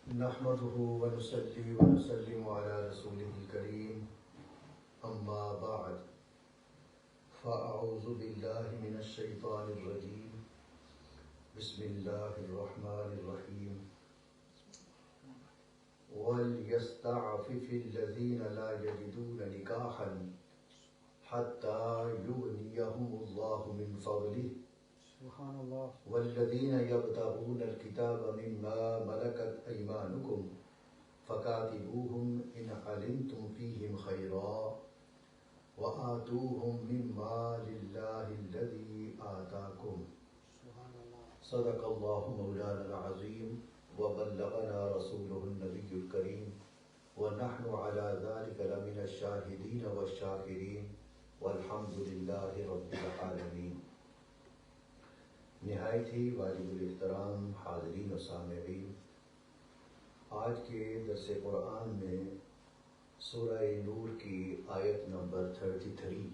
نحمده ونصلي ونسلم على رسوله الكريم أما بعد فأعوذ بالله من الشيطان الرجيم بسم الله الرحمن الرحيم وليستعفف الذين لا يجدون نكاحا حتى يغنيهم الله من فضله والذين يبتغون الكتاب مما ملكت أيمانكم فكاتبوهم إن علمتم فيهم خيرا وآتوهم مما لله الذي آتاكم صدق الله مولانا العظيم وبلغنا رسوله النبي الكريم ونحن على ذلك لمن الشاهدين والشاكرين والحمد لله رب العالمين۔ نہایت ہی واجب الاحترام حاضرین و سامعین، آج کے درس قرآن میں سورہ نور کی آیت نمبر 33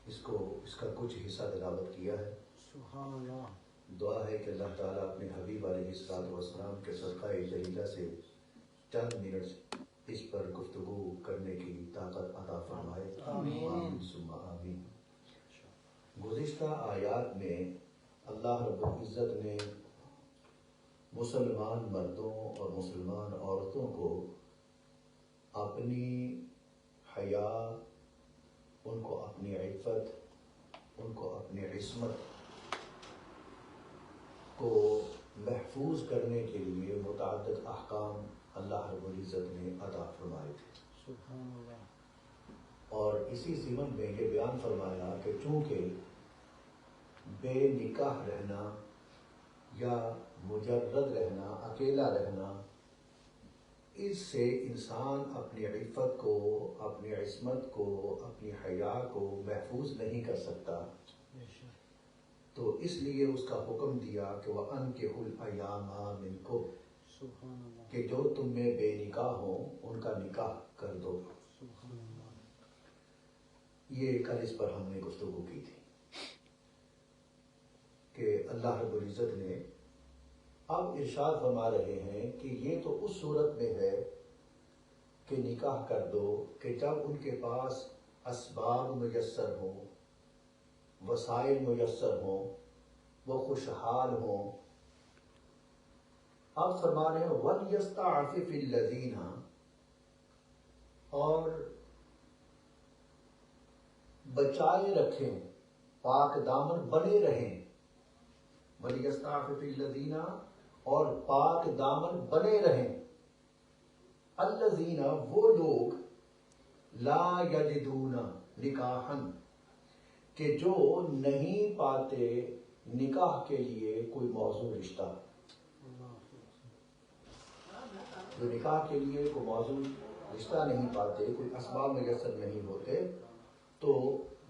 اس کا کچھ حصہ تلاوت کیا ہے۔ سبحان اللہ۔ دعا ہے کہ اللہ تعالیٰ اپنے حبیب علیہ الصلوۃ والسلام کے صدقہ جلیلہ سے چند منٹ اس پر گفتگو کرنے کی طاقت عطا فرمائے، آمین ثم آمین۔ گزشتہ آیات میں اللہ رب العزت نے مسلمان مردوں اور مسلمان عورتوں کو اپنی حیا، ان کو اپنی عفت، ان کو اپنی عصمت کو محفوظ کرنے کے لیے متعدد احکام اللہ رب العزت نے عطا فرمائے تھے۔ سبحان اللہ۔ اور اسی ضمن میں یہ بیان فرمایا کہ چونکہ بے نکاح رہنا یا مجرد رہنا، اکیلا رہنا، اس سے انسان اپنی عفت کو، اپنی عصمت کو، اپنی حیا کو محفوظ نہیں کر سکتا، تو اس لیے اس کا حکم دیا کہ وَأَنكِحُوا الْأَيَامَ مِنكُمْ، کہ جو تم میں بے نکاح ہوں ان کا نکاح کر دو۔ یہ کل اس پر ہم نے گفتگو کی تھی کہ اللہ رب العزت نے اب ارشاد فرما رہے ہیں کہ یہ تو اس صورت میں ہے کہ نکاح کر دو کہ جب ان کے پاس اسباب میسر ہوں، وسائل میسر ہوں، وہ خوشحال ہوں۔ اب فرما رہے ہیں وَلْيَسْتَعْفِفِ الَّذِينَ، اور بچائے رکھیں، پاک دامن بنے رہیں، وَلْيَسْتَعْفِفِ الَّذِينَ، اور پاک دامن بنے رہیں، الَّذِينَ، وہ لوگ، لا یجدون نکاحا، کہ جو نہیں پاتے نکاح کے لیے کوئی موزوں رشتہ، جو نکاح کے لیے کوئی موزوں رشتہ نہیں پاتے، کوئی اسباب میسر نہیں ہوتے، تو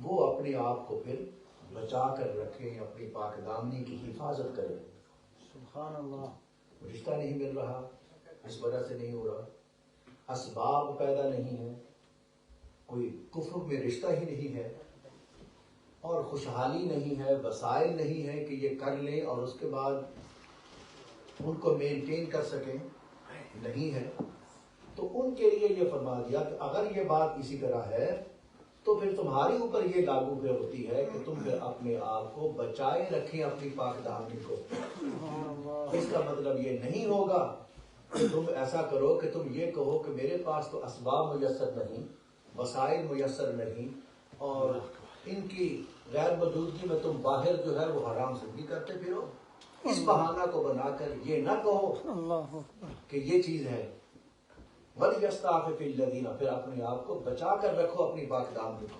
وہ اپنے آپ کو پھر بچا کر رکھیں، اپنی پاک دامنی کی حفاظت کریں۔ سبحان اللہ۔ رشتہ نہیں مل رہا، اس وجہ سے نہیں ہو رہا، اسباب پیدا نہیں ہے، کوئی کفر میں رشتہ ہی نہیں ہے، اور خوشحالی نہیں ہے، وسائل نہیں ہے کہ یہ کر لیں اور اس کے بعد ان کو مینٹین کر سکیں، نہیں ہے، تو ان کے لیے یہ فرما دیا کہ اگر یہ بات اسی طرح ہے تو پھر تمہارے اوپر یہ لاگو پھر ہوتی ہے کہ تم پھر اپنے آپ کو بچائے رکھیں، اپنی پاک دامنی کو۔ اس کا مطلب یہ نہیں ہوگا کہ تم ایسا کرو کہ تم یہ کہو کہ میرے پاس تو اسباب میسر نہیں، وسائل میسر نہیں، اور ان کی غیر موجودگی میں تم باہر جو ہے وہ حرام زندگی کرتے پھرو، اس بہانہ کو بنا کر یہ نہ کہو کہ یہ چیز ہے۔ وَلْيَسْتَعْفِفِ الَّذِينَ، پھر اپنے آپ کو بچا کر رکھو، اپنی پاک دامنی کو۔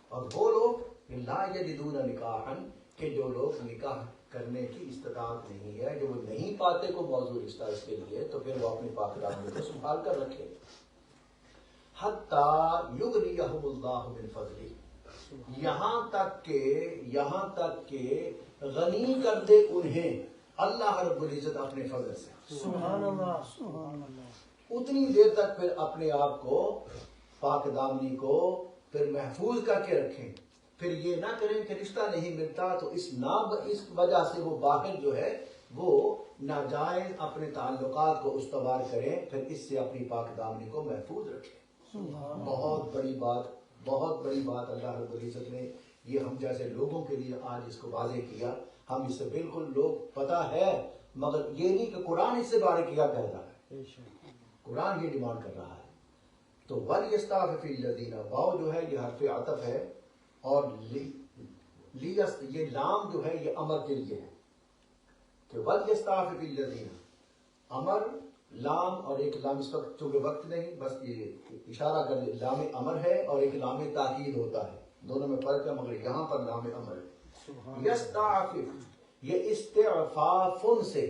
اور وہ لوگ لا یجدون نکاحا، کہ جو لوگ نکاح کرنے کی استطاعت نہیں ہے، جو وہ نہیں پاتے کو موضوع رشتہ اس کے لیے، تو پھر وہ اپنی پاک دامنی کو سنبھال کر رکھے۔ حَتَّى يُغْنِيَهُمُ اللَّهُ مِنْ فَضْلِهِ، یہاں تک کہ غنی کر دے انہیں اللہ رب العزت اپنے فضل سے۔ سبحان اللہ، سبحان اللہ۔ اتنی دیر تک پھر اپنے آپ کو، پاک دامنی کو پھر محفوظ کر کے رکھیں، پھر یہ نہ کریں کہ رشتہ نہیں ملتا تو اس وجہ سے وہ باہر جو ہے وہ ناجائز اپنے تعلقات کو استوار کریں، پھر اس سے اپنی پاک دامنی کو محفوظ رکھیں۔ بہت بڑی بات اللہ رب العزت نے یہ ہم جیسے لوگوں کے لیے آج اس کو واضح کیا۔ ہم اس سے بالکل لوگ پتہ ہے، مگر یہ نہیں کہ قرآن اس سے بارے کیا کہہ رہا ہے، قرآن یہ ڈیمانڈ کر رہا ہے۔ تو وَلْيَسْتَعْفِفِ الَّذِينَ، واو جو ہے یہ حرف عطف ہے، اور یہ لام جو ہے یہ امر کے لیے ہے کہ وَلْيَسْتَعْفِفِ الَّذِينَ، امر لام اور ایک لام، اس وقت چونکہ وقت نہیں بس یہ اشارہ کر لیں، لام امر ہے اور ایک لام تاکید ہوتا ہے، دونوں میں فرق ہے، مگر یہاں پر لام امر ہے۔ یستعفف یہ استعفافن سے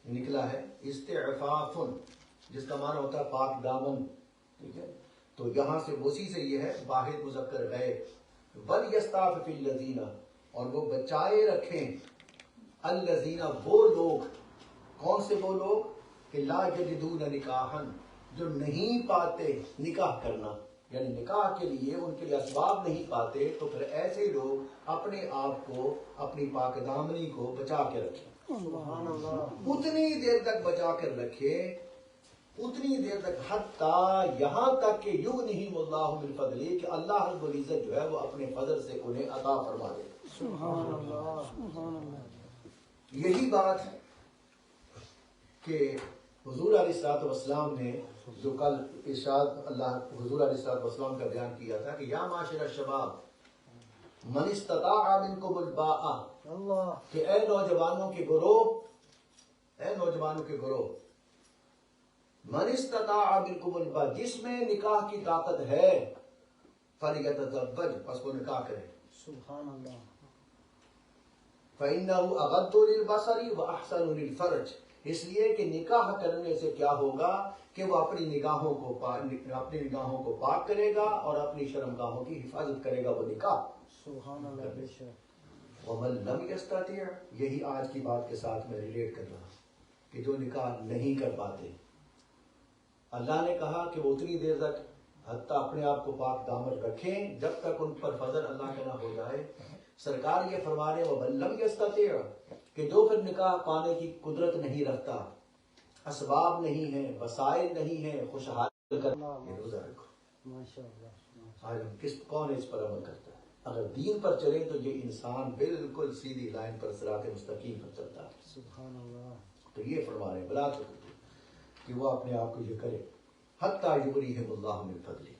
نکلا ہے، استعفافن جس کا معنی ہوتا ہے پاک دامن، ٹھیک ہے، تو یہاں سے اسی سے یہ ہے واحد مذکر غیب۔ وَلْيَسْتَعْفِفِ الَّذِينَ، اور وہ بچائے رکھیں، الَّذِينَ وہ لوگ، کون سے وہ لوگ کہ لا یجدون نکاحً جو نہیں پاتے نکاح کرنا، یعنی نکاح کے لیے ان کے لیے اسباب نہیں پاتے، تو پھر ایسے لوگ اپنے آپ کو اپنی پاک دامنی کو بچا کے رکھیں، اتنی دیر تک بچا کر رکھیں، اتنی دیر تک حتیٰ یہاں تک کہ یغنیہم اللہ من فضلہ، کہ اللہ رب العزت جو ہے وہ اپنے فضل سے انہیں عطا فرما دے۔ سبحان اللہ، سبحان اللہ۔ یہی بات ہے کہ حضور علیہ السلام نے جو کل ارشاد اللہ حضور علیہ السلام کا بیان کیا تھا کہ یا معاشر الشباب من استطاع منکم الباء، کہ اے نوجوانوں کے گروہ، اے نوجوانوں کے گروہ، من استطاع منکم الباء جس میں نکاح کی طاقت ہے، فلیتزوج پس وہ نکاح کرے، سبحان اللہ۔ فإنه أغض للبصر وأحسن للفرج، اس لیے کہ نکاح کرنے سے کیا ہوگا کہ وہ اپنی نگاہوں کو پاک کرے گا اور اپنی شرمگاہوں کی حفاظت کرے گا، وہ نکاح۔ سبحان اللہ، بے شک۔ ومن لم يستطع، یہی آج کی بات کے ساتھ میں ریلیٹ کر رہا کہ جو نکاح نہیں کر پاتے، اللہ نے کہا کہ وہ اتنی دیر تک حتیٰ اپنے آپ کو پاک دامن رکھیں جب تک ان پر فضل اللہ کا نہ ہو جائے۔ سرکار یہ فرما رہے ومن لم يستطع، کہ جو پھر نکاح پانے کی قدرت نہیں رکھتا، اسباب نہیں ہیں، وسائل نہیں ہیں، خوشحال کر یہ روزہ رکھو۔ ماشاءاللہ۔ آج ہم کون اس پر عمل کرتا ہے؟ اگر دین پر چلے تو یہ انسان بالکل سیدھی لائن پر صراط مستقیم پر چلتا ہے۔ سبحان اللہ۔ تو یہ فرما رہے ہیں بلا کہ وہ اپنے آپ کو یہ کرے، حتیٰ یغنیہم اللہ من فضلہ۔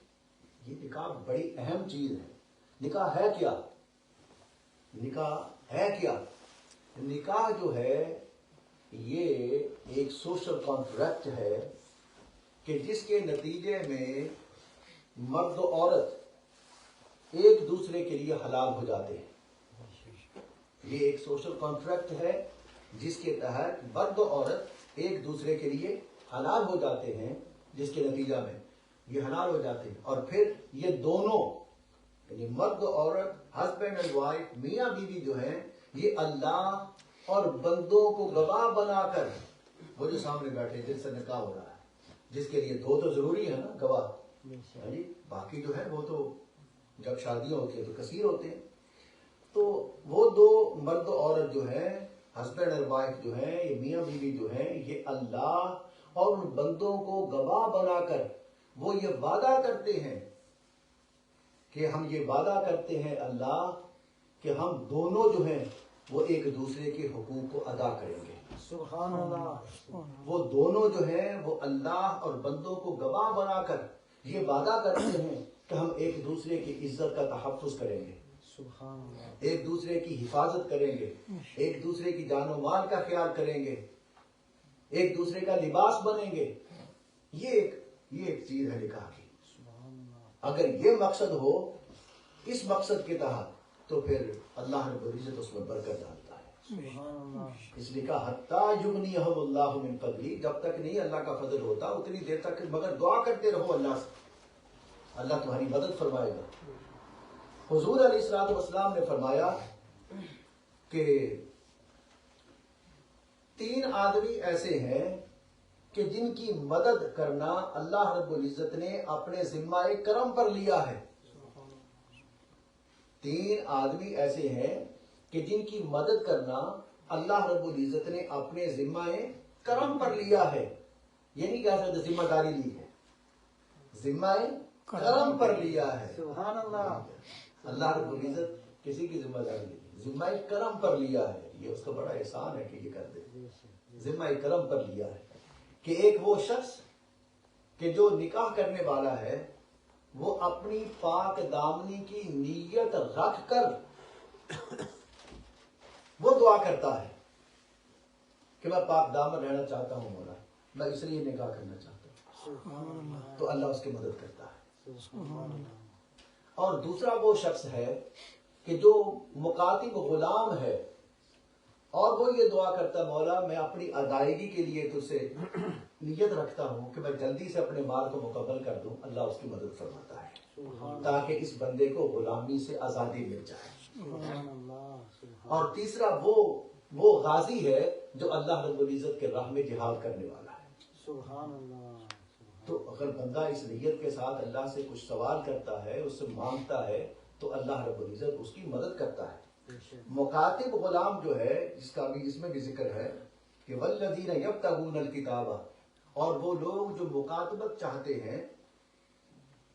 یہ نکاح بڑی اہم چیز ہے۔ نکاح ہے کیا؟ نکاح ہے کیا؟ نکاح جو ہے یہ ایک سوشل کانٹریکٹ ہے کہ جس کے نتیجے میں مرد و عورت ایک دوسرے کے لیے حلال ہو جاتے ہیں۔ یہ ایک سوشل کانٹریکٹ ہے جس کے تحت مرد و عورت ایک دوسرے کے لیے حلال ہو جاتے ہیں، جس کے نتیجہ میں یہ حلال ہو جاتے ہیں، اور پھر یہ دونوں یعنی مرد و عورت، ہسبینڈ اینڈ وائف، میاں بیوی جو ہیں، یہ اللہ اور بندوں کو گواہ بنا کر، وہ جو سامنے بیٹھے جن سے نکاح ہو رہا ہے، جس کے لیے دو تو ضروری ہے نا گواہ، جی باقی جو ہے وہ تو جب شادیاں ہوتی ہیں تو کثیر ہوتے ہیں، تو وہ دو مرد و عورت جو ہیں، ہسبینڈ اور وائف جو ہیں، یہ میاں بیوی جو ہیں، یہ اللہ اور ان بندوں کو گواہ بنا کر وہ یہ وعدہ کرتے ہیں کہ ہم یہ وعدہ کرتے ہیں اللہ کہ ہم دونوں جو ہیں وہ ایک دوسرے کے حقوق کو ادا کریں گے۔ سبحان اللہ۔ وہ دونوں جو ہیں وہ اللہ اور بندوں کو گواہ بنا کر یہ وعدہ کرتے ہیں کہ ہم ایک دوسرے کی عزت کا تحفظ کریں گے، سبحان اللہ۔ ایک دوسرے کی حفاظت کریں گے، ایک دوسرے کی جان و مال کا خیال کریں گے، ایک دوسرے کا لباس بنیں گے۔ یہ ایک چیز ہے نکاح کی۔ اگر یہ مقصد ہو، اس مقصد کے تحت، تو پھر اللہ رب العزت اس میں برکت ڈالتا ہے۔ سبحان اللہ۔ اس لیے کہا حتیٰ یغنیہم اللہ من فضلہ، جب تک نہیں اللہ کا فضل ہوتا اتنی دیر تک، مگر دعا کرتے رہو اللہ سے، اللہ تمہاری مدد فرمائے گا۔ حضور علیہ السلام نے فرمایا کہ 3 آدمی ایسے ہیں کہ جن کی مدد کرنا اللہ رب العزت نے اپنے ذمہ کرم پر لیا ہے۔ 3 آدمی ایسے ہیں کہ جن کی مدد کرنا اللہ رب العزت نے اپنے ذمہ کرم پر لیا ہے، یہ نہیں کہہ سکتے ذمہ داری لی ہے، ذمہ کرم پر لیا ہے۔ سبحان اللہ، اللہ رب العزت کسی کی ذمہ داری نہیں، ذمہ کرم پر لیا ہے، یہ اس کا بڑا احسان ہے کہ یہ کر دے، ذمہ کرم پر لیا ہے کہ ایک وہ شخص کہ جو نکاح کرنے والا ہے وہ اپنی پاک دامنی کی نیت رکھ کر وہ دعا کرتا ہے کہ میں پاک دامن رہنا چاہتا ہوں، مولا میں اس لیے نکاح کرنا چاہتا ہوں، سبحان اللہ، تو اللہ اس کی مدد کرتا ہے۔ سبحان اللہ، اور دوسرا وہ شخص ہے کہ جو مکاتب غلام ہے اور وہ یہ دعا کرتا ہے مولا میں اپنی ادائیگی کے لیے تجھ سے نیت رکھتا ہوں کہ میں جلدی سے اپنے مال کو مکمل کر دوں، اللہ اس کی مدد فرماتا ہے سبحان تاکہ اس بندے کو غلامی سے آزادی مل جائے۔ سبحان اللہ، سبحان اور تیسرا وہ غازی ہے جو اللہ رب العزت کے راہ میں جہاد کرنے والا ہے۔ سبحان اللہ، تو اگر بندہ اس نیت کے ساتھ اللہ سے کچھ سوال کرتا ہے، اس سے مانگتا ہے، تو اللہ رب العزت اس کی مدد کرتا ہے۔ مکاتب غلام جو ہے جس کا بھی اس میں بھی ذکر ہے کہ والذین یبتغون الکتاب، اور وہ لوگ جو مکاتبت چاہتے ہیں،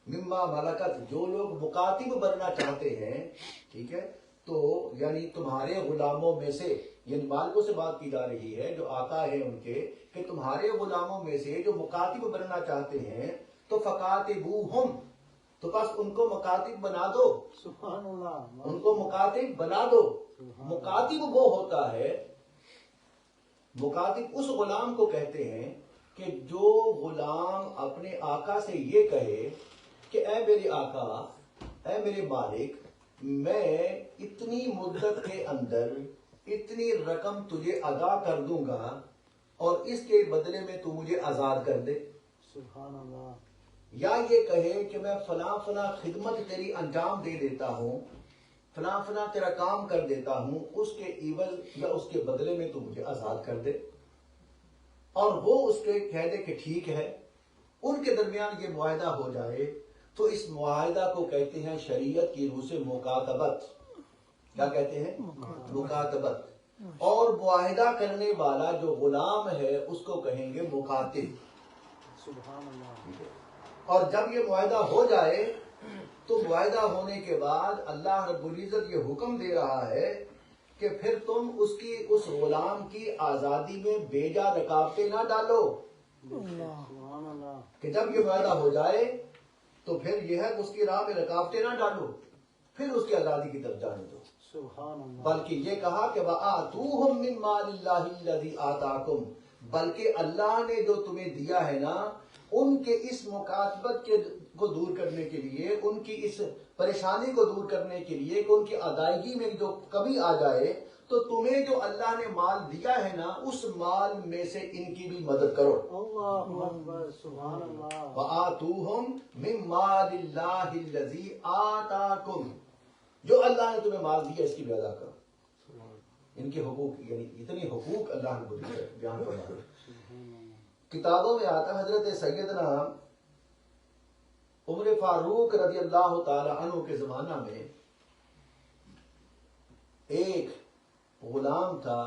مما ملکت، جو لوگ مکاتب بننا چاہتے ہیں، ٹھیک ہے، تو یعنی تمہارے غلاموں میں سے، یعنی مالکوں سے بات کی جا رہی ہے جو آقا ہے ان کے، کہ تمہارے غلاموں میں سے جو مکاتب بننا چاہتے ہیں تو فکاتبوہم، تو بس ان کو مکاتب بنا دو، سبحان اللہ، ان کو مکاتب بنا دو۔ مکاتب وہ ہوتا ہے، مکاتب اس غلام کو کہتے ہیں کہ جو غلام اپنے آقا سے یہ کہے کہ اے میرے آقا، اے میرے مالک، میں اتنی مدت کے اندر اتنی رقم تجھے ادا کر دوں گا اور اس کے بدلے میں تو مجھے آزاد کر دے، سبحان اللہ، یا یہ کہے کہ میں فلاں فلاں خدمت تیری انجام دے دیتا ہوں، فلاں فلاں تیرا کام کر دیتا ہوں، اس کے عوض یا اس کے بدلے میں تو مجھے آزاد کر دے، اور وہ اس کے کہہ دے کہ ٹھیک ہے، ان کے درمیان یہ معاہدہ ہو جائے، تو اس معاہدہ کو کہتے ہیں شریعت کی روح سے مکاتبت۔ کیا کہتے ہیں؟ مکاتبت۔ اور معاہدہ کرنے والا جو غلام ہے اس کو کہیں گے مکاتب۔ سبحان اللہ، اور جب یہ معاہدہ ہو جائے تو معاہدہ ہونے کے بعد اللہ رب العزت یہ حکم دے رہا ہے کہ پھر تم اس غلام کی آزادی میں بے جا رکاوٹیں نہ ڈالو، سبحان اللہ، کہ جب یہ معاہدہ ہو جائے تو پھر یہ ہے کہ اس کی راہ میں رکاوٹیں نہ ڈالو، پھر اس کی آزادی کی طرف جانے دو، سبحان اللہ، بلکہ یہ کہا کہ وَآتُوهُم مِّن مَّالِ اللَّهِ الَّذِي آتَاكُمْ، بلکہ اللہ نے جو تمہیں دیا ہے نا، ان کے اس مکاتبت کو دور کرنے کے لیے، ان کی اس پریشانی کو دور کرنے کے لیے کہ ان کی ادائیگی میں جو کمی آ جائے، تو تمہیں جو اللہ نے مال دیا ہے نا اس مال میں سے ان کی بھی مدد کرو۔ اللہ اکبر، سبحان اللہ، وَآتُوهُم مِّن مَّالِ اللَّهِ الَّذِي آتَاكُمْ، جو اللہ نے تمہیں مال دیا اس کی بھی ادا کرو۔ ان کے حقوق، یعنی اتنے حقوق اللہ نے بیان فرمائے۔ کتابوں میں آتا ہے حضرت سیدنا عمر فاروق رضی اللہ تعالی عنہ کے زمانہ میں ایک غلام تھا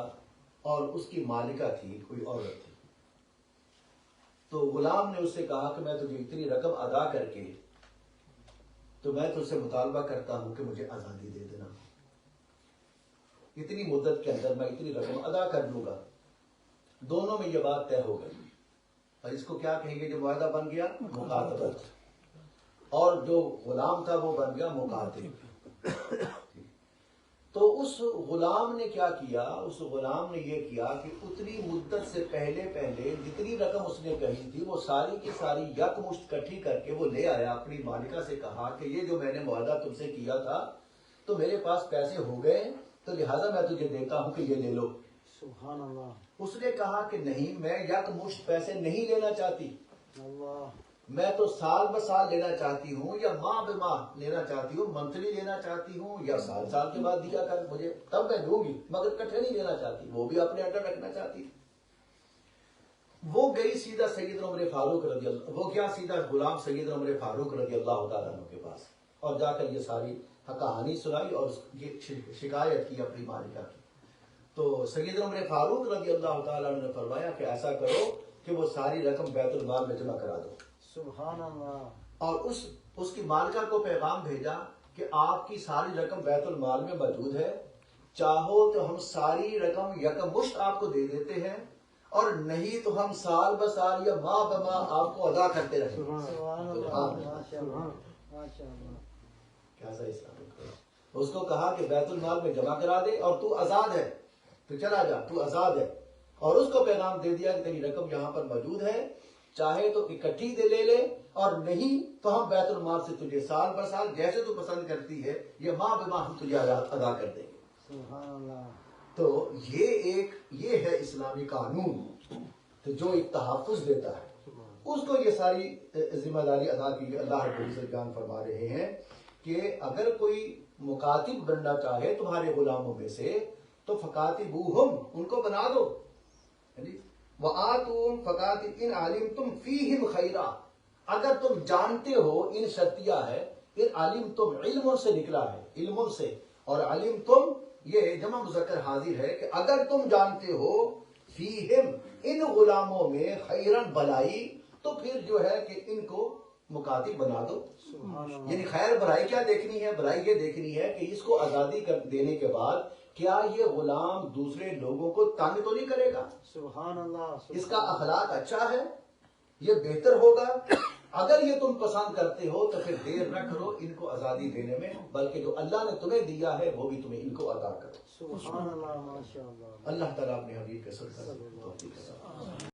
اور اس کی مالکہ تھی، کوئی عورت تھی، تو غلام نے اس سے کہا کہ میں تجھے اتنی رقم ادا کر کے تو میں تجھ سے مطالبہ کرتا ہوں کہ مجھے آزادی دے دینا، اتنی مدت کے اندر میں اتنی رقم ادا کر دوں گا۔ دونوں میں یہ بات طے ہو گئی، اور اس کو کیا کہیں گے جو معاہدہ بن گیا؟ مکاتبت، اور جو غلام تھا وہ بن گیا مکاتب۔ تو اس غلام نے کیا کیا؟ اس غلام نے یہ کیا کہ اتنی مدت سے پہلے جتنی رقم اس نے کہی تھی وہ ساری کی ساری یکمشت اکٹھی کر کے وہ لے آیا، اپنی مالکہ سے کہا کہ یہ جو میں نے معاہدہ تم سے کیا تھا تو میرے پاس پیسے ہو گئے، تو لہٰذا میں تجھے دیتا ہوں کہ یہ لے لو۔ سبحان اللہ، اس نے کہا کہ نہیں، میں یکمشت پیسے نہیں لینا چاہتی، اللہ، میں تو سال ب سال لینا چاہتی ہوں، یا ماہ بہ ماہ لینا چاہتی ہوں، منتھلی لینا چاہتی ہوں، یا سال سال کے بعد دیا کر مجھے تب میں دوں گی، مگر اکٹھے نہیں لینا چاہتی، وہ بھی اپنے انڈر رکھنا چاہتی۔ وہ گئی سیدھا سیدنا عمر فاروق رضی اللہ، وہ کیا سیدھا غلام سیدنا عمر فاروق رضی اللہ تعالیٰ عنہ کے پاس، اور جا کر یہ ساری کہانی سنائی اور یہ شکایت کی اپنی مالکہ کی۔ تو سیدنا عمر فاروق رضی اللہ تعالیٰ عنہ نے فرمایا کہ ایسا کرو کہ وہ ساری رقم بیت المال میں جمع کرا دو، سبحان اللہ، اور اس کی مالکہ کو پیغام بھیجا کہ آپ کی ساری رقم بیت المال میں موجود ہے، چاہو تو ہم ساری رقم یکمشت آپ کو دے دیتے ہیں، اور نہیں تو ہم سال بسال یا ماہ بماہ آپ کو ادا کرتے رہیں۔ سبحان اللہ، ماشاء اللہ، ماشاء اللہ، کیسا اسلام ہے۔ اس کو کہا کہ بیت المال میں جمع کرا دے اور تو آزاد ہے، تو چلا جا، تو آزاد ہے، اور اس کو پیغام دے دیا کہ تیری رقم یہاں پر موجود ہے، چاہے تو اکٹھی دے لے اور نہیں تو ہم بیت المال سے تجھے سال بر سال جیسے تو پسند کرتی ہے یہ ماہ بماہ ہم تجھے ادا کر دیں گے۔ سبحان اللہ، تو یہ ہے اسلامی قانون، تو جو ایک تحفظ دیتا ہے اس کو یہ ساری ذمہ داری ادا کی۔ اللہ رب العزت بیان فرما رہے ہیں کہ اگر کوئی مکاتب بننا چاہے تمہارے غلاموں میں سے تو فکاتبوہم، ان کو بنا دو، وآتوہم فکاتب ان علمتم فیہم خیرا، اگر تم جانتے ہو، ان شرطیہ ہے، ان علمتم علم سے نکلا ہے، علم سے، اور علمتم یہ جمع مذکر حاضر ہے کہ اگر تم جانتے ہو فیہم ان غلاموں میں خیرن بلائی، تو پھر جو ہے کہ ان کو مکاتب بنا دو۔ سبحان اللہ، یعنی خیر بھلائی کیا دیکھنی ہے؟ بھلائی یہ دیکھنی ہے کہ اس کو آزادی دینے کے بعد کیا یہ غلام دوسرے لوگوں کو تنگ تو نہیں کرے گا، سبحان اللہ، اس کا اخلاق اچھا ہے، یہ بہتر ہوگا۔ اگر یہ تم پسند کرتے ہو تو پھر دیر نہ کرو ان کو آزادی دینے میں، بلکہ جو اللہ نے تمہیں دیا ہے وہ بھی تمہیں ان کو عطا کرو۔ سبحان اللہ، ماشاء اللہ، اللہ تعالیٰ اپنے حبیب کے صدقہ توفیق عطا فرمائے۔